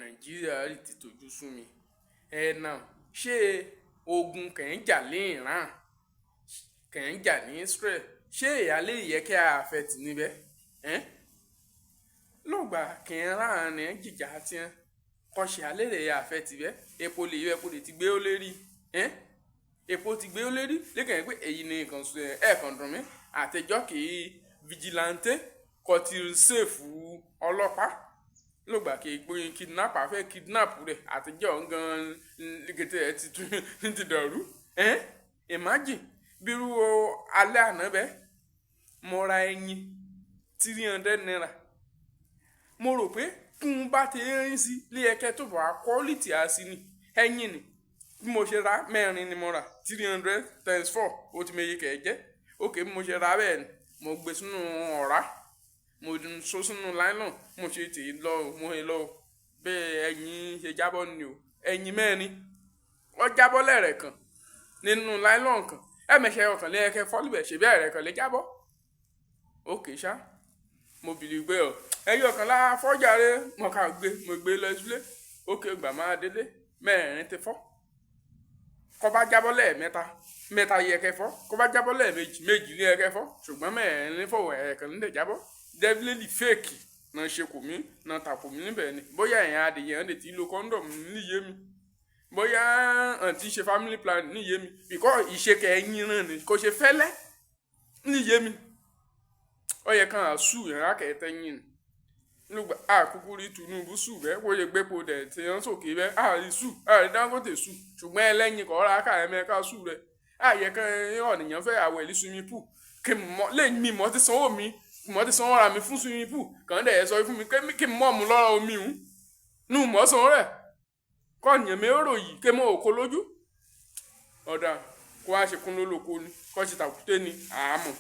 Nàìjíríà rí ti tójú sú mi náà ṣé ogun kẹ̀ ń jà ní Iran kẹ̀ ń jà ní Israel ṣé ìyálé yẹ kí a fẹ́ tì níbẹ̀ lọ́gbà kẹ̀ ń rà ní jìjà tiẹ̀ kọ́ṣẹ́ alẹ́ rẹ̀ yà fẹ́ tì bẹ́ epo lè ti gbé ó lérí epo ti gbé ó lérí lẹ́kàn pé èyí ni ẹ̀ẹ̀kan dùn mí àtẹjọ́ kì í vigilante kò ti ṣèfù ọlọ́pàá lọ́gbà kì í gbóyin kidnapper fẹ́ kidnap rẹ̀ àtẹjọ́ gan lẹ́gẹ̀tẹ̀ ẹ̀ ti tún ti dọ̀rú imagine bírú alẹ́ àná bẹ́ẹ̀ mo ra ẹyin 300 naira mo rò pé kún bá ti rìn sí lé ẹkẹ tó bá quality àsì ni ẹyin ni bí mo ṣe ra mẹ́rin ni mo ra 300 times 4 ó ti méye kẹ̀ jẹ́ ókè bí mo ṣe ra bẹ́ẹ̀ ni mo gbé sínú ọ̀rá mo so sínú nylon mo ṣe tì í lọ mo he lọ bẹ́ẹ̀ ẹyin ṣe jábọ́ ni o ẹyin mẹ́rin wọ́n jábọ́ lẹ́rẹ̀ kan nínú nylon kan ẹ̀mẹ̀ṣẹ̀ ọkàn lé ẹkẹ fọ́lùbẹ̀ ṣe bẹ́ẹ̀ rẹ̀ kan lè jábọ́ ókè ṣá mo bìlì gbé ọ ẹyọ kan lára fọ́jàre mo kà mo gbé lọ sílé ókè gbà máa délé mẹ́rin ti fọ́ kó bá jábọ́ mẹ́ta yẹ kẹ́ fọ́ kó bá jábọ́ lẹ́ẹ̀mejì méjì ní ẹkẹ́ fọ́ ṣùgbọ́n mẹ́rin ní fọwọ́ ẹ̀ẹ̀kan nílẹ̀ jábọ́ definitely fake náà ṣe kò mí náà tàkò mí níbẹ̀ ni bóyá ẹ̀yìn adìyẹ ẹ̀ lè ti lo condom níyé mi bóyá àǹtí ṣe family plan níyé mi because ìṣekẹ̀ ẹ̀yìn náà ni kò ṣe fẹ́lẹ́ níyé mi ó yẹ kàn á sùn yẹn rákẹ́tẹ́ yín nígbà àkúkú rí Tinubu sùn bẹ́ẹ̀ wọ́n yẹ gbépo dẹ̀ tí wọ́n sòkè bẹ́ẹ̀ àrí sùn àrí Dangote sùn ṣùgbọ́n ẹlẹ́yin kọ́ ra ká ẹ̀mẹ́ká sùn rẹ̀ àyẹ kan ọ̀nìyàn fẹ́ àwẹ̀ ní swimming pool kí lẹ́yìn mi mọ́ ti sanwó mi mọ́ ti sanwó ra mi fún swimming pool kàn dẹ̀ sọ fún mi kí mọ́ mu lọ́rọ̀ omi hùn nù mọ́ sanwó rẹ̀ kọ́ ọ̀nìyàn mi ó rò yìí kí mọ́ òkó lójú ọ̀dà kó wá ṣe kún lólóko ni kọ́ ṣe tàkúté ni àámọ̀.